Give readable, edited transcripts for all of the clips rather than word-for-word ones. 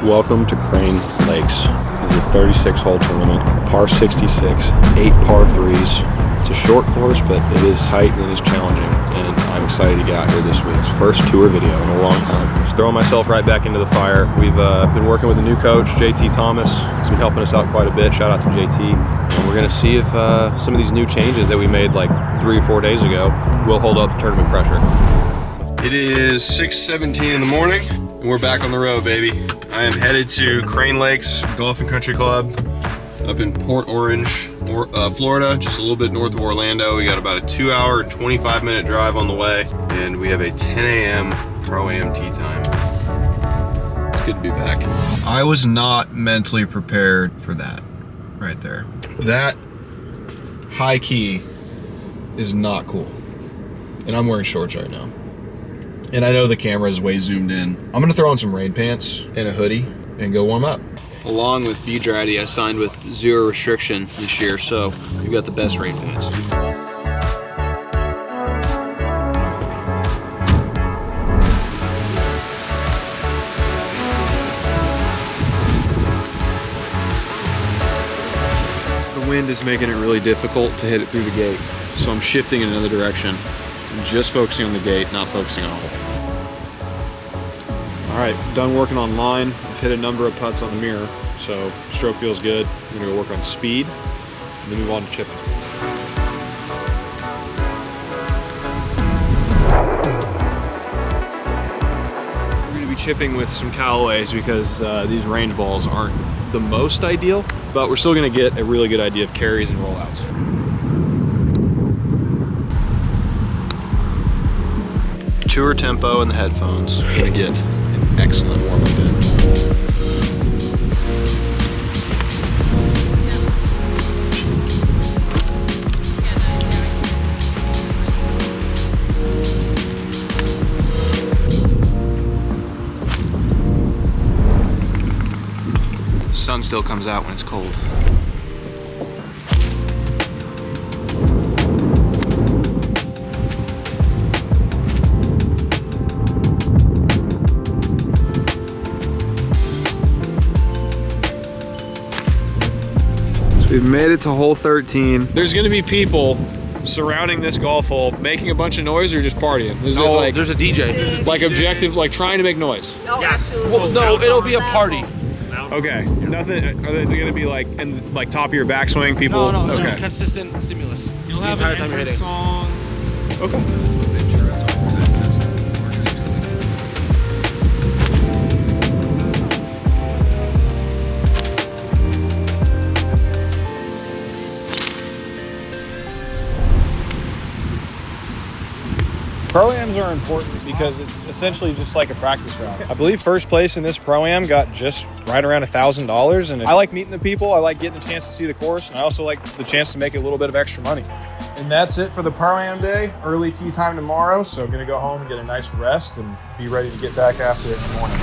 Welcome to Crane Lakes. This is a 36-hole tournament, par 66, 8 par 3s. It's a short course, but it is tight and it is challenging, and I'm excited to get out here this week. It's first tour video in a long time. Just throwing myself right back into the fire. We've been working with a new coach, JT Thomas. He's been helping us out quite a bit. Shout out to JT. And we're gonna see if some of these new changes that we made like 3 or 4 days ago will hold up to tournament pressure. It is 6:17 in the morning, and we're back on the road, baby. I am headed to Crane Lakes Golf and Country Club up in Port Orange, Florida, just a little bit north of Orlando. We got about a 2-hour, 25-minute drive on the way, and we have a 10 a.m. Pro-Am tee time. It's good to be back. I was not mentally prepared for that right there. That high key is not cool. And I'm wearing shorts right now. And I know the camera is way zoomed in. I'm gonna throw on some rain pants and a hoodie and go warm up. Along with B-Draddy, I signed with zero restriction this year, so we've got the best rain pants. The wind is making it really difficult to hit it through the gate, so I'm shifting in another direction. I'm just focusing on the gate, not focusing on a hole. All right, done working on line. I've hit a number of putts on the mirror, so stroke feels good. I'm gonna go work on speed, and then move on to chipping. We're gonna be chipping with some Callaways because these range balls aren't the most ideal, but we're still gonna get a really good idea of carries and rollouts. Tour tempo in the headphones. Gonna get an excellent warm-up in. The sun still comes out when it's cold. We've made it to hole 13. There's gonna be people surrounding this golf hole making a bunch of noise or just partying? Is it like there's a DJ. Like objective, like trying to make noise? No, Yes. Well, no, it'll be a party. Okay. Nothing. Is it gonna be like in like top of your backswing? People. No, Okay. consistent stimulus. You'll have an entrance song. Okay. Pro-Ams are important because it's essentially just like a practice round. I believe first place in this Pro-Am got just right around $1,000, and I like meeting the people, I like getting the chance to see the course, and I also like the chance to make a little bit of extra money. And that's it for the Pro-Am day. Early tee time tomorrow, so I'm gonna go home and get a nice rest and be ready to get back after it in the morning.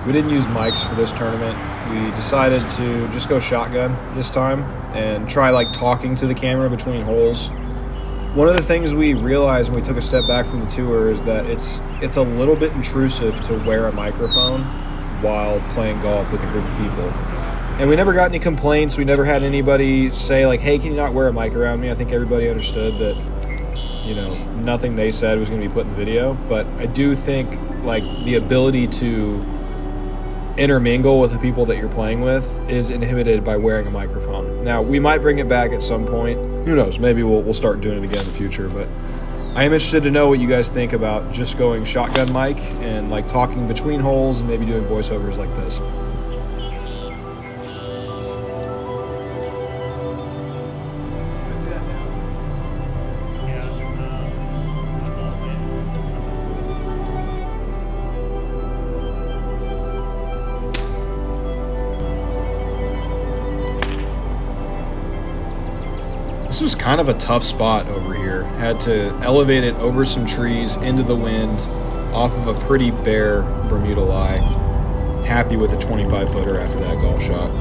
We didn't use mics for this tournament. We decided to just go shotgun this time and try like talking to the camera between holes. One of the things we realized when we took a step back from the tour is that it's a little bit intrusive to wear a microphone while playing golf with a group of people. And we never got any complaints. We never had anybody say like, hey, can you not wear a mic around me? I think everybody understood that, you know, nothing they said was going to be put in the video. But I do think like the ability to intermingle with the people that you're playing with is inhibited by wearing a microphone. Now, we might bring it back at some point. Who knows? Maybe we'll start doing it again in the future. But I am interested to know what you guys think about just going shotgun mic and like talking between holes and maybe doing voiceovers like this. This was kind of a tough spot over here. Had to elevate it over some trees, into the wind, off of a pretty bare Bermuda lie. Happy with a 25-footer after that golf shot.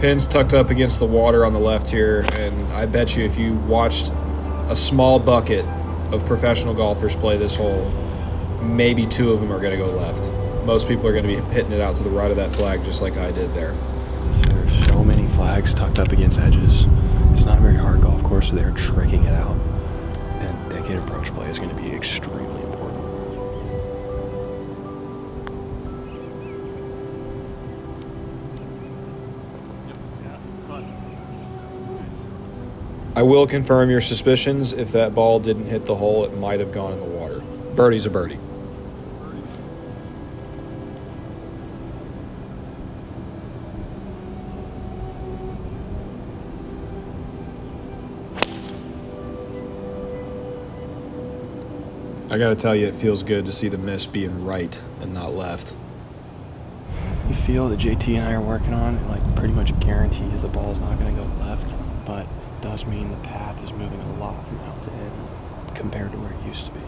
Pin's tucked up against the water on the left here, and I bet you if you watched a small bucket of professional golfers play this hole, maybe 2 of them are going to go left. Most people are going to be hitting it out to the right of that flag just like I did there. There's so many flags tucked up against edges. It's not a very hard golf course, so they're tricking it out. And decade approach play is going to be extremely important. I will confirm your suspicions. If that ball didn't hit the hole, it might have gone in the water. Birdie's a birdie. I gotta tell you, it feels good to see the miss being right and not left. You feel that JT and I are working on, it like pretty much guarantees the ball's not going to go left, but does mean the path is moving a lot from out to in compared to where it used to be.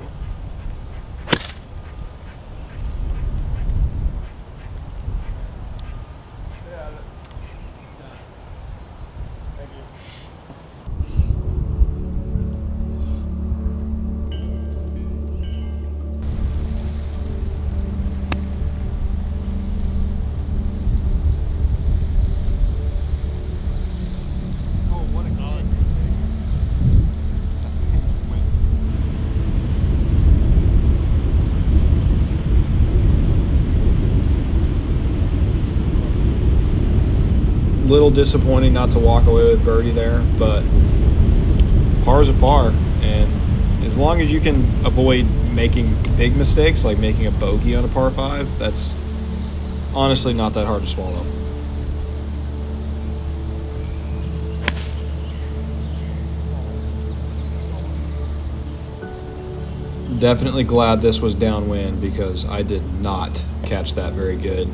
Little disappointing not to walk away with birdie there, but par's a par, and as long as you can avoid making big mistakes like making a bogey on a par 5, that's honestly not that hard to swallow. Definitely glad this was downwind because I did not catch that very good.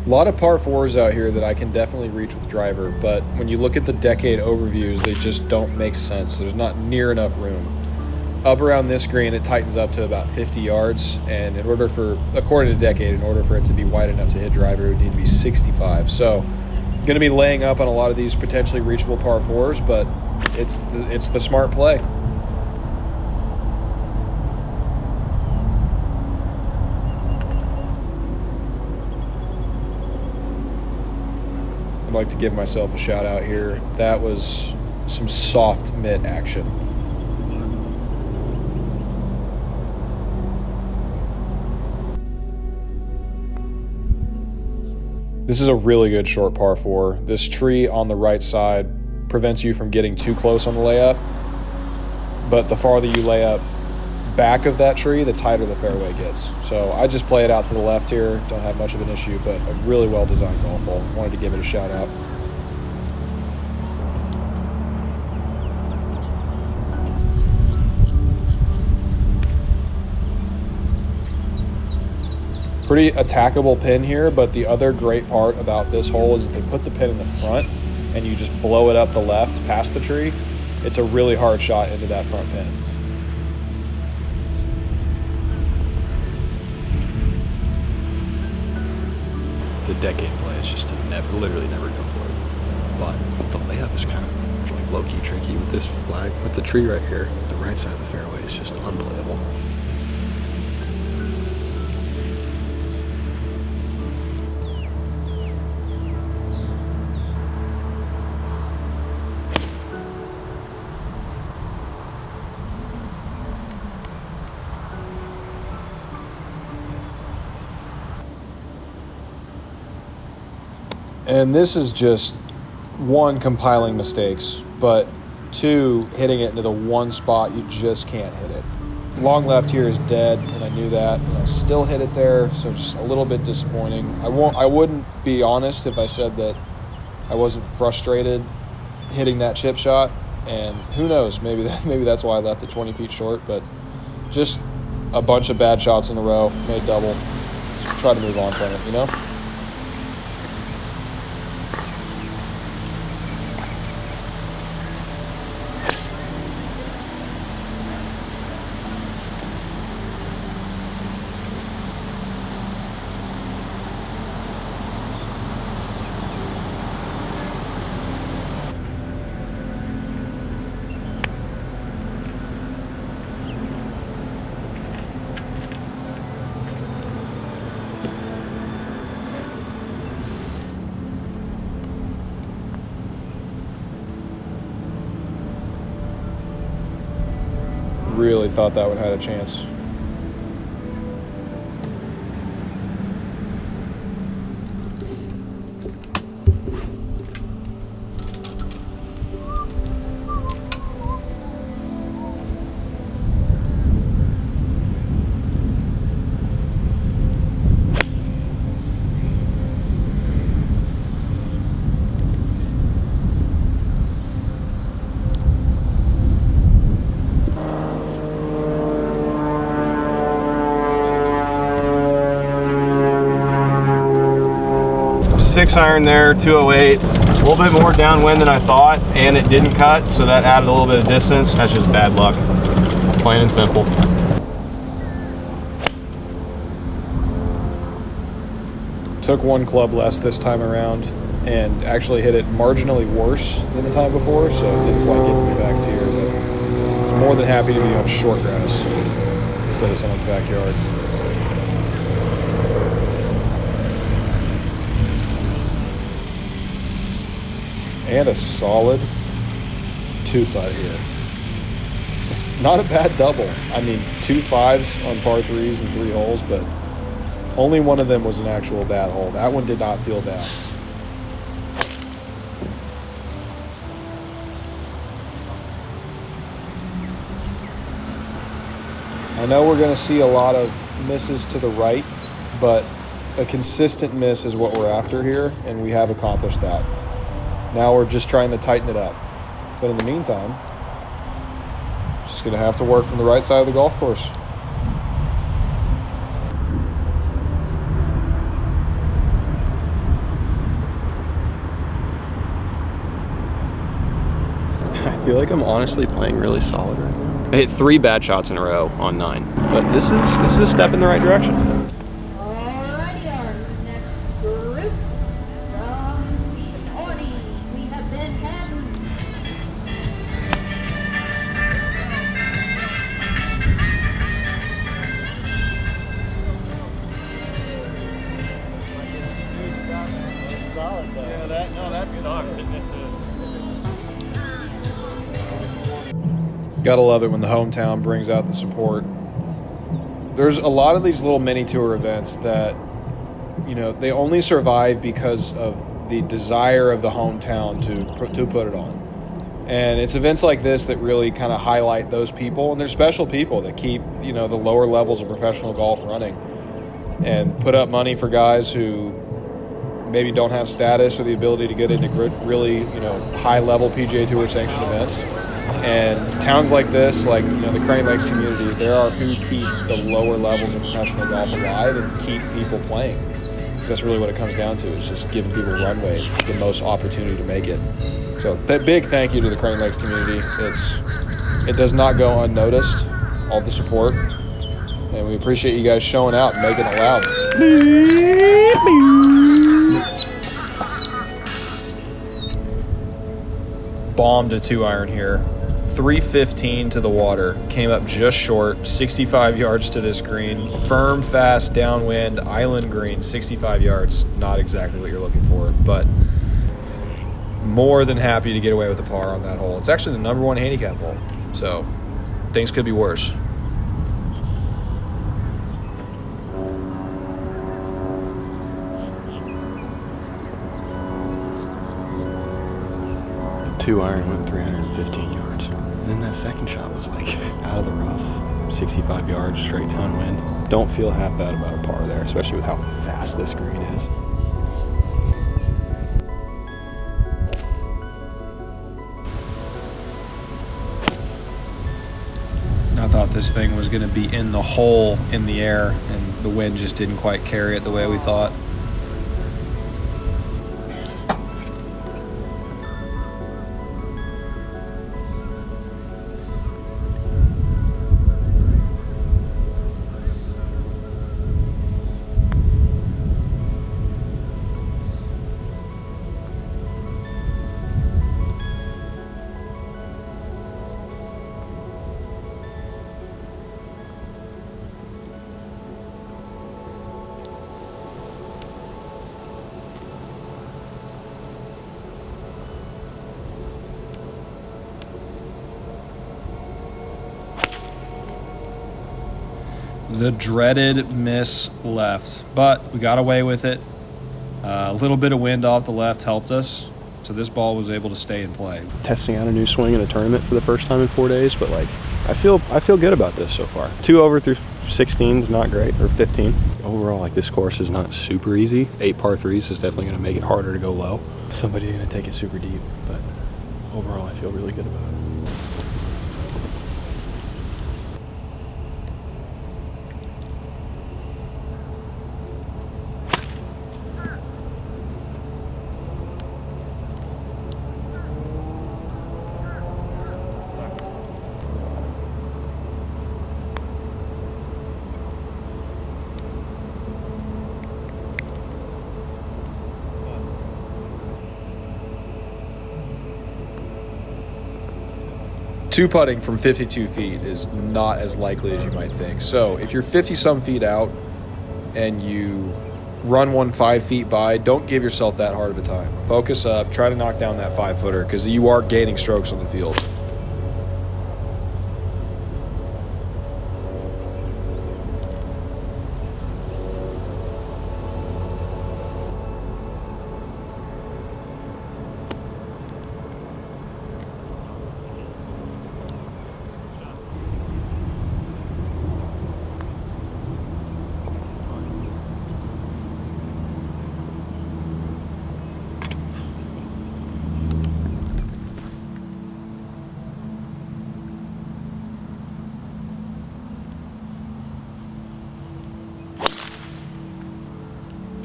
A lot of par 4s out here that I can definitely reach with driver, but when you look at the decade overviews, they just don't make sense. There's not near enough room. Up around this green, it tightens up to about 50 yards, and in order for, according to decade, in order for it to be wide enough to hit driver, it would need to be 65. So, going to be laying up on a lot of these potentially reachable par 4s, but it's the smart play. I'd like to give myself a shout out here. That was some soft mitt action. This is a really good short par 4. This tree on the right side prevents you from getting too close on the layup, but the farther you lay up back of that tree, the tighter the fairway gets. So I just play it out to the left here. Don't have much of an issue, but a really well-designed golf hole. Wanted to give it a shout out. Pretty attackable pin here, but the other great part about this hole is that they put the pin in the front and you just blow it up the left past the tree. It's a really hard shot into that front pin. The decade play is just to literally never go for it. But the layup is kind of like low-key tricky with this flag, with the tree right here. The right side of the fairway is just unplayable. And this is just, one, compiling mistakes, but two, hitting it into the one spot you just can't hit it. Long left here is dead, and I knew that, and I still hit it there, so just a little bit disappointing. I wouldn't be honest if I said that I wasn't frustrated hitting that chip shot, and who knows, maybe that's why I left it 20 feet short, but just a bunch of bad shots in a row, made double. Just try to move on from it, you know? Really thought that one had a chance. Six iron there, 208. A little bit more downwind than I thought, and it didn't cut, so that added a little bit of distance. That's just bad luck, plain and simple. Took one club less this time around and actually hit it marginally worse than the time before, so didn't quite get to the back tier, but I was more than happy to be on short grass instead of someone's backyard. And a solid two putt here. Not a bad double. I mean, 2 5s on par 3s and 3 holes, but only one of them was an actual bad hole. That one did not feel bad. I know we're going to see a lot of misses to the right, but a consistent miss is what we're after here, and we have accomplished that. Now we're just trying to tighten it up. But in the meantime, just going to have to work from the right side of the golf course. I feel like I'm honestly playing really solid right now. I hit 3 bad shots in a row on 9, but this is a step in the right direction. Alrighty, our next group from Shawnee, we have Ben Patton. Gotta love it when the hometown brings out the support. There's a lot of these little mini tour events that you know, they only survive because of the desire of the hometown to put it on. And it's events like this that really kind of highlight those people, and they're special people that keep, you know, the lower levels of professional golf running and put up money for guys who maybe don't have status or the ability to get into really, you know, high-level PGA Tour sanctioned events. And towns like this, like, you know, the Crane Lakes community, there are who keep the lower levels of professional golf alive and keep people playing. Because that's really what it comes down to, is just giving people runway, the most opportunity to make it. So big thank you to the Crane Lakes community. It does not go unnoticed, all the support. And we appreciate you guys showing out and making it loud. Bombed a 2-iron here. 315 to the water. Came up just short. 65 yards to this green. Firm, fast, downwind, island green. 65 yards. Not exactly what you're looking for, but more than happy to get away with a par on that hole. It's actually the number 1 handicap hole, so things could be worse. The 2-iron went 315 yards. And then that second shot was like out of the rough, 65 yards straight downwind. Don't feel half bad about a par there, especially with how fast this green is. I thought this thing was going to be in the hole in the air, and the wind just didn't quite carry it the way we thought. The dreaded miss left, but we got away with it. A little bit of wind off the left helped us, so this ball was able to stay in play. Testing out a new swing in a tournament for the first time in 4 days, but like I feel good about this so far. 2 over through 16 is not great, or 15. Overall, like, this course is not super easy. 8 par 3s is definitely going to make it harder to go low. Somebody's going to take it super deep, but overall I feel really good about it. Two putting from 52 feet is not as likely as you might think. So if you're 50-some feet out and you run one 5 feet by, don't give yourself that hard of a time. Focus up, try to knock down that 5-footer, because you are gaining strokes on the field.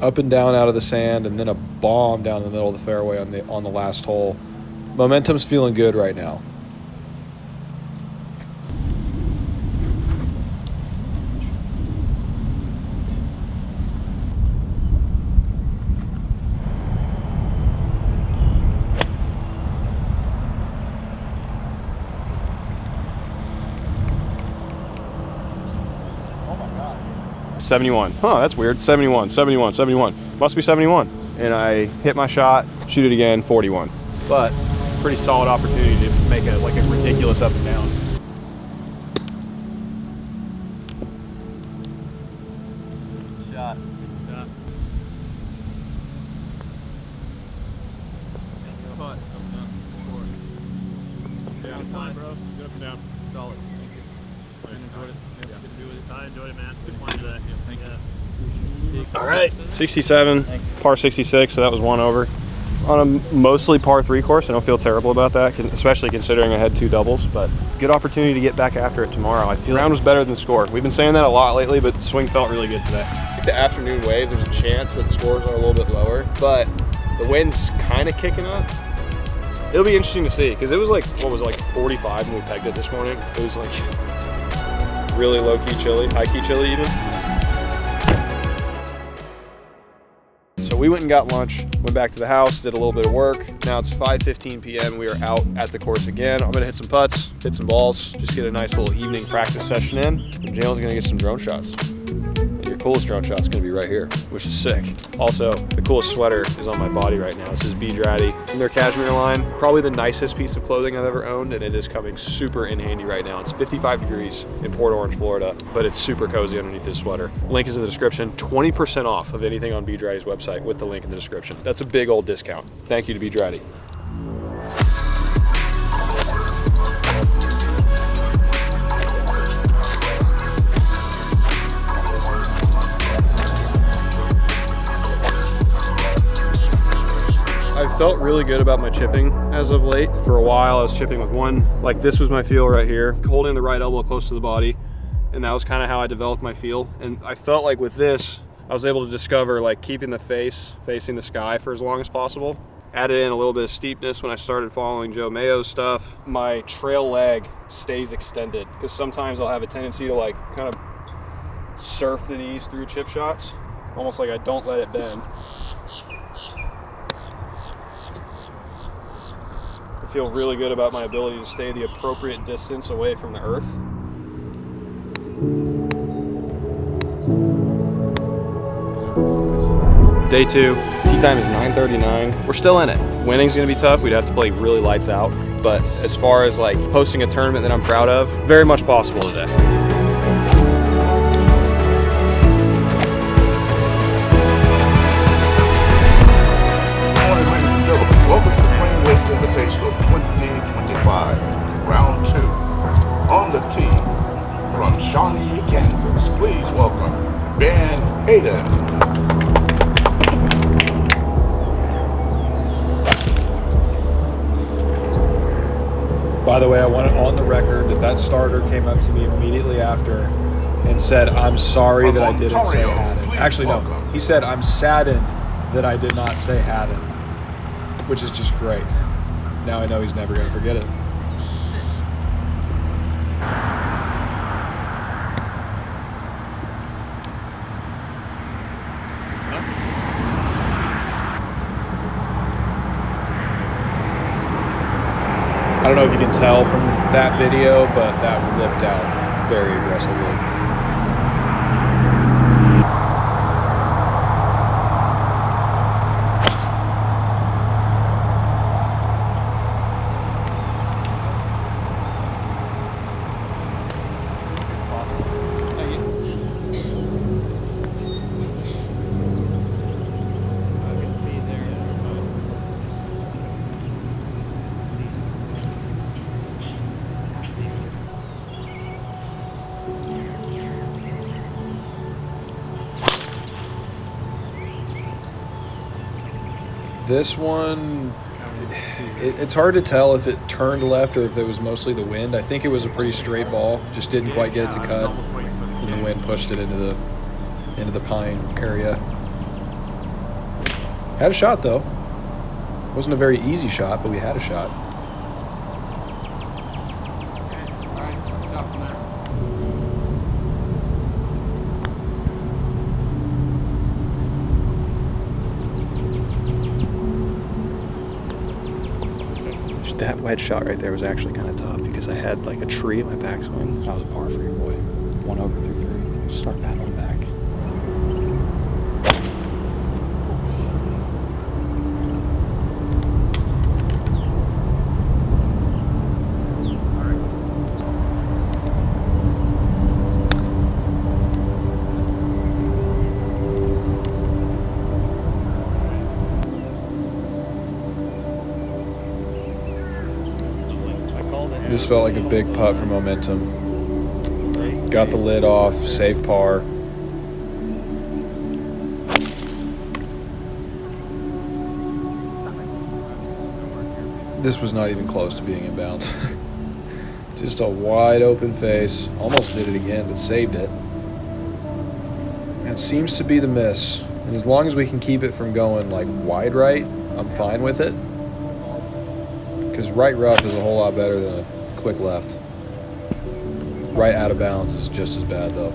Up and down out of the sand, and then a bomb down the middle of the fairway on the last hole. Momentum's feeling good right now. Oh my God. 71. Huh, that's weird. 71, 71, 71. Must be 71. And I hit my shot, shoot it again, 41. But pretty solid opportunity to make a ridiculous up and down. Shot. I enjoyed it, man. Good point today. Thank you. All right, 67, par 66, so that was 1 over. On a mostly par 3 course, I don't feel terrible about that, especially considering I had 2 doubles, but good opportunity to get back after it tomorrow. I feel the round was better than the score. We've been saying that a lot lately, but the swing felt really good today. The afternoon wave, there's a chance that scores are a little bit lower, but the wind's kind of kicking up. It'll be interesting to see, because it was like, what was it, like 45 when we pegged it this morning? It was like really low-key chilly, high-key chilly even. So we went and got lunch, went back to the house, did a little bit of work. Now it's 5:15 p.m. We are out at the course again. I'm gonna hit some putts, hit some balls, just get a nice little evening practice session in. And Jalen's gonna get some drone shots. And your coolest drone shot's gonna be right here, which is sick. Also, the coolest sweater is on my body right now. This is Bedrati from their cashmere line. Probably the nicest piece of clothing I've ever owned, and it is coming super in handy right now. It's 55 degrees in Port Orange, Florida, but it's super cozy underneath this sweater. Link is in the description. 20% off of anything on Bedrati's website with the link in the description. That's a big old discount. Thank you to Bedrati. I felt really good about my chipping as of late. For a while, I was chipping with one, like this was my feel right here, holding the right elbow close to the body. And that was kind of how I developed my feel. And I felt like with this, I was able to discover like keeping the face facing the sky for as long as possible. Added in a little bit of steepness when I started following Joe Mayo's stuff. My trail leg stays extended because sometimes I'll have a tendency to like kind of surf the knees through chip shots, almost like I don't let it bend. I feel really good about my ability to stay the appropriate distance away from the earth. Day 2, tee time is 9:39. We're still in it. Winning's gonna be tough. We'd have to play really lights out. But as far as like posting a tournament that I'm proud of, very much possible today. Welcome to Twin Invitational 2025, round 2. On the tee, from Shawnee, Kansas, please welcome Ben Hayden. By the way, I want it on the record that that starter came up to me immediately after and said, "I'm sorry that I didn't say Haddon." Actually, no. He said, "I'm saddened that I did not say Haddon," which is just great. Now I know he's never going to forget it. I don't know if you can tell from that video, but that lipped out very aggressively. This one, it's hard to tell if it turned left or if it was mostly the wind. I think it was a pretty straight ball, just didn't quite get it to cut, and the wind pushed it into the pine area. Had a shot though. Wasn't a very easy shot, but we had a shot. That wedge shot right there was actually kind of tough because I had like a tree in my backswing. I was a par 3 boy. 1 over through 3. Start paddling back. This felt like a big putt for momentum. Got the lid off, saved par. This was not even close to being in bounds. Just a wide open face. Almost did it again, but saved it. And it seems to be the miss. And as long as we can keep it from going like wide right, I'm fine with it. Because right rough is a whole lot better than a quick left. Right out of bounds is just as bad though.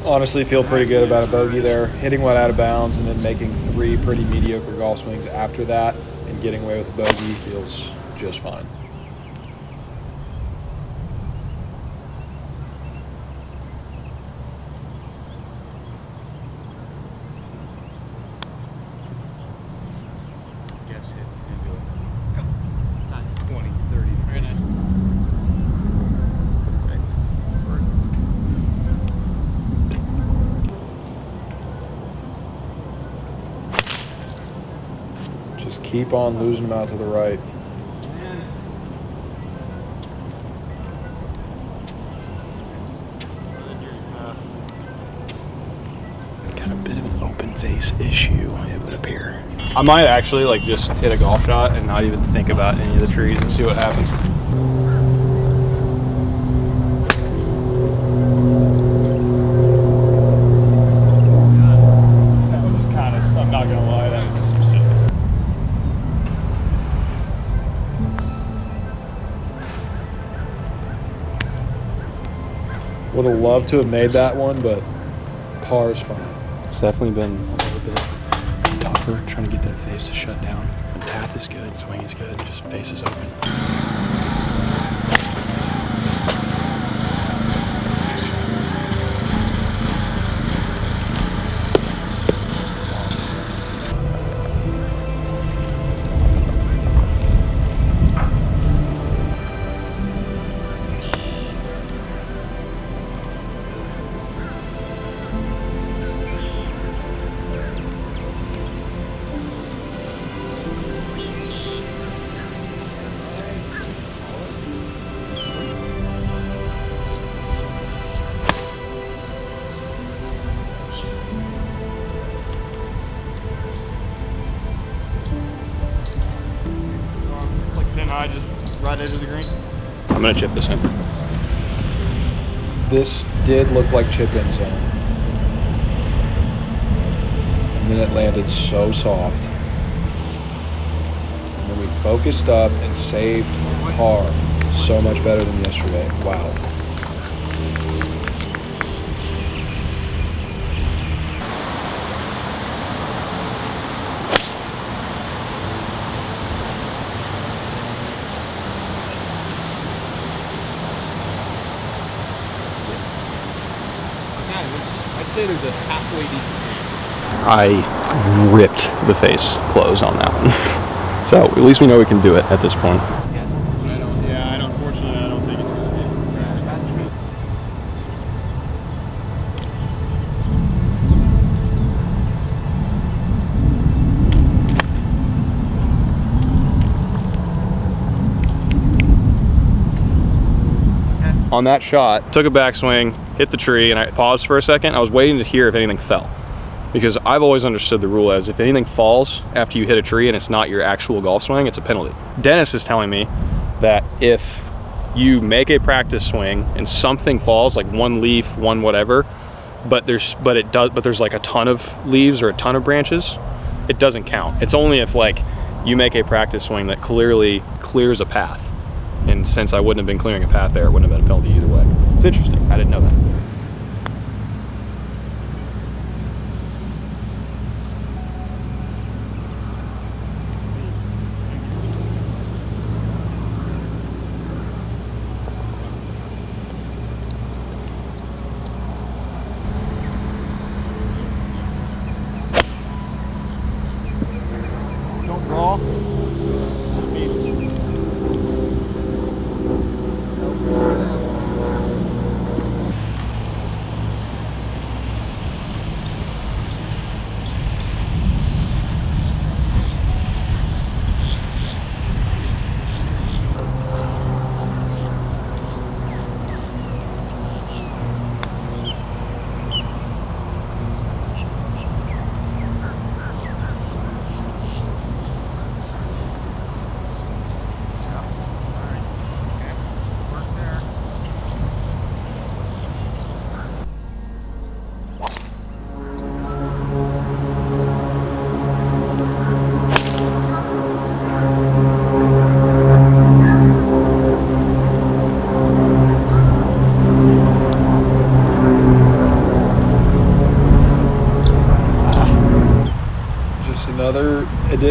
Honestly, feel pretty good about a bogey there. Hitting one out of bounds and then making 3 pretty mediocre golf swings after that and getting away with a bogey feels just fine. Yes, hit. Enjoy. 20, 30. Very nice. Just keep on losing them out to the right. Got a bit of an open face issue, it would appear. I might actually like just hit a golf shot and not even think about any of the trees and see what happens. That was kind of, I'm not gonna lie, that was specific. Would have loved to have made that one, but par's fine. It's definitely been a little bit tougher trying to get that face to shut down. And path is good, swing is good, just face is open. Like thin eye, just right edge of the green. I'm gonna chip this in. This did look like chip in zone. And then it landed so soft. And then we focused up and saved par so much better than yesterday. Wow. I'd say there's a halfway decent I ripped the face close on that one. So at least we know we can do it at this point. Unfortunately, I don't think it's gonna be. On that shot, took a backswing, hit the tree, and I paused for a second. I was waiting to hear if anything fell. Because I've always understood the rule as if anything falls after you hit a tree and it's not your actual golf swing, it's a penalty. Dennis is telling me that if you make a practice swing and something falls, like one leaf, one whatever, but there's like a ton of leaves or a ton of branches, it doesn't count. It's only if like you make a practice swing that clearly clears a path. And since I wouldn't have been clearing a path there, it wouldn't have been a penalty either way. It's interesting. I didn't know that. Don't brawl.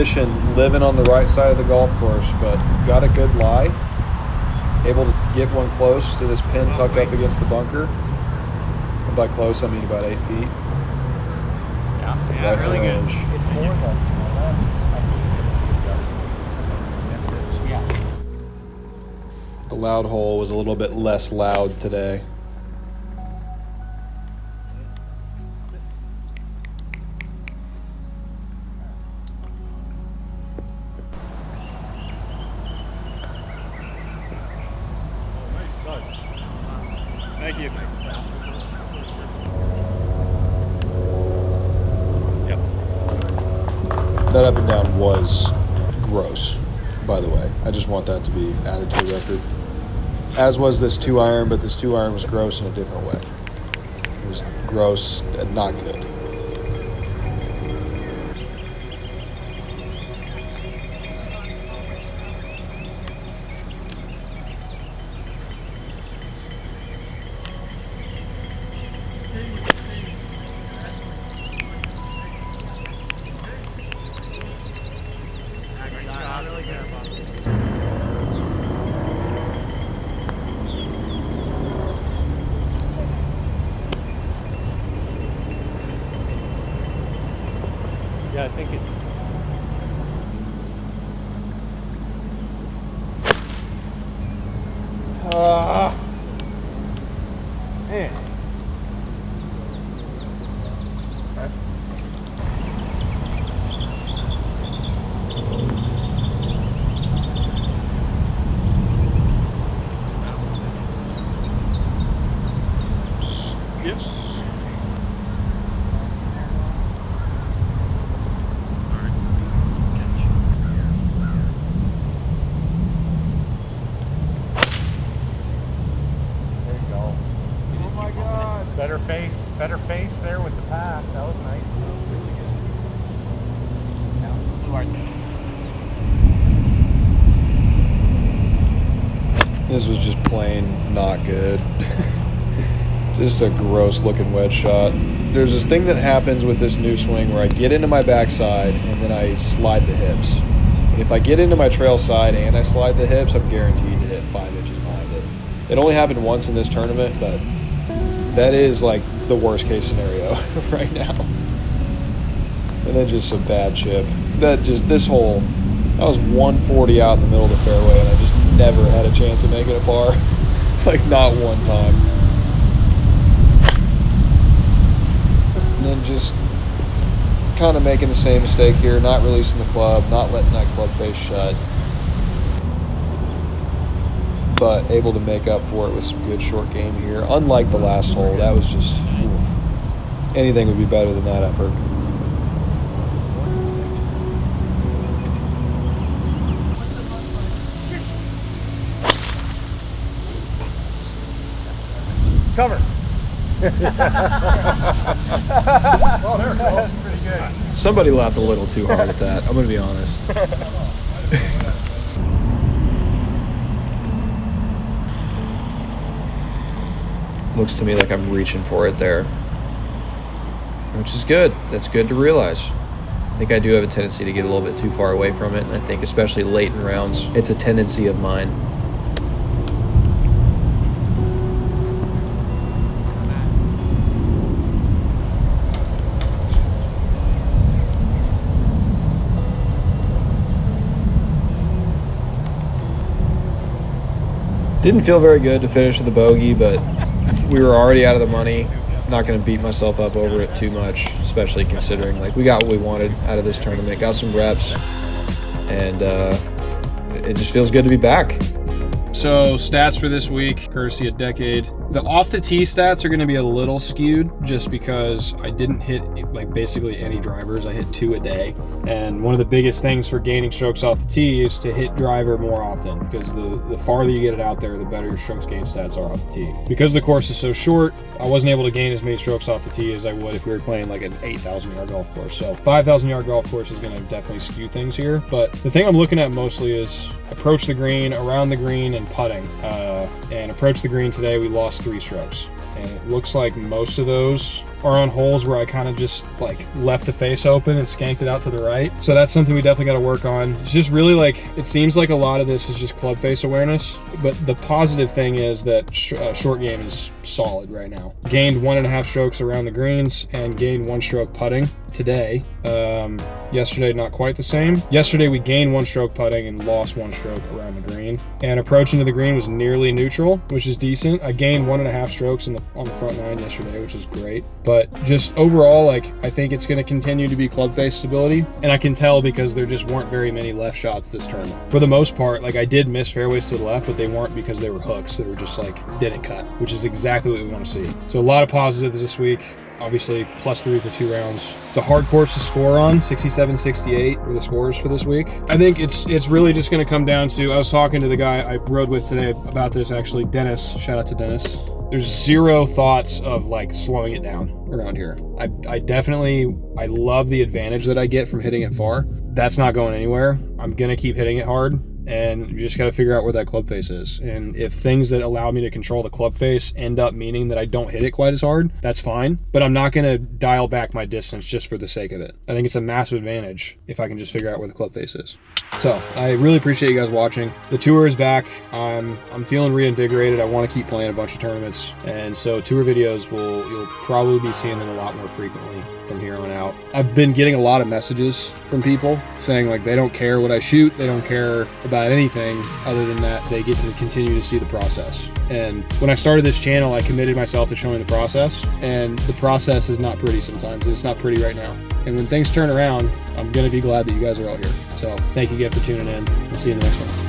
position, living on the right side of the golf course, but got a good lie. Able to get one close to this pin tucked up against the bunker. And by close, I mean about 8 feet. Yeah, Right really good. range. The loud hole was a little bit less loud today. Thank you. That up and down was gross, by the way. I just want that to be added to the record. As was this 2-iron, but this 2-iron was gross in a different way. It was gross and not good. Yeah, I think it. Man. Yep. Better face there with the pass. That was nice. This was just plain not good. Just a gross looking wedge shot. There's this thing that happens with this new swing where I get into my backside and then I slide the hips. And if I get into my trail side and I slide the hips, I'm guaranteed to hit 5 inches behind it. It only happened once in this tournament, but that is like the worst case scenario right now. And then just a bad chip. This hole, I was 140 out in the middle of the fairway and I just never had a chance of making a par. Like not one time. And then just kind of making the same mistake here, not releasing the club, not letting that club face shut. But able to make up for it with some good short game here. Unlike the last hole, that was just, anything would be better than that effort. Cover. Oh, there it goes. That's pretty good. Somebody laughed a little too hard at that, I'm going to be honest. Looks to me like I'm reaching for it there, which is good. That's good to realize. I think I do have a tendency to get a little bit too far away from it, and I think especially late in rounds, it's a tendency of mine. Didn't feel very good to finish with a bogey, but we were already out of the money. Not going to beat myself up over it too much, especially considering like we got what we wanted out of this tournament, got some reps, and it just feels good to be back. So stats for this week, courtesy of Decade. The off the tee stats are going to be a little skewed just because I didn't hit like basically any drivers. I hit 2 a day. And one of the biggest things for gaining strokes off the tee is to hit driver more often, because the farther you get it out there, the better your strokes gain stats are off the tee. Because the course is so short, I wasn't able to gain as many strokes off the tee as I would if we were playing like an 8,000 yard golf course. So 5,000 yard golf course is going to definitely skew things here. But the thing I'm looking at mostly is approach the green, around the green, and putting. And approach the green today, we lost 3 strokes. And it looks like most of those are on holes where I kind of just like left the face open and skanked it out to the right. So that's something we definitely got to work on. It's just really like, it seems like a lot of this is just club face awareness, but the positive thing is that short game is solid right now. Gained 1.5 strokes around the greens and gained 1 stroke putting today. Yesterday, not quite the same. Yesterday, we gained 1 stroke putting and lost 1 stroke around the green. And approaching to the green was nearly neutral, which is decent. I gained 1.5 strokes on the front 9 yesterday, which is great. But just overall, like, I think it's going to continue to be club face stability. And I can tell because there just weren't very many left shots this tournament. For the most part, like, I did miss fairways to the left, but they weren't because they were hooks that were just like didn't cut, which is exactly what we want to see. So a lot of positives this week. Obviously, +3 for 2 rounds. It's a hard course to score on. 67-68 were the scores for this week. I think it's really just going to come down to, I was talking to the guy I rode with today about this, actually, Dennis. Shout out to Dennis. There's zero thoughts of like slowing it down around here. I love the advantage that I get from hitting it far. That's not going anywhere. I'm going to keep hitting it hard. And you just got to figure out where that club face is. And if things that allow me to control the club face end up meaning that I don't hit it quite as hard, that's fine. But I'm not going to dial back my distance just for the sake of it. I think it's a massive advantage if I can just figure out where the club face is. So I really appreciate you guys watching. The tour is back. I'm feeling reinvigorated. I want to keep playing a bunch of tournaments. And so tour videos, you'll probably be seeing them a lot more frequently from here on out. I've been getting a lot of messages from people saying like they don't care what I shoot, they don't care about anything other than that they get to continue to see the process. And when I started this channel, I committed myself to showing the process, and the process is not pretty sometimes, and it's not pretty right now. And when things turn around, I'm gonna be glad that you guys are all here. So thank you again for tuning in. We'll see you in the next one.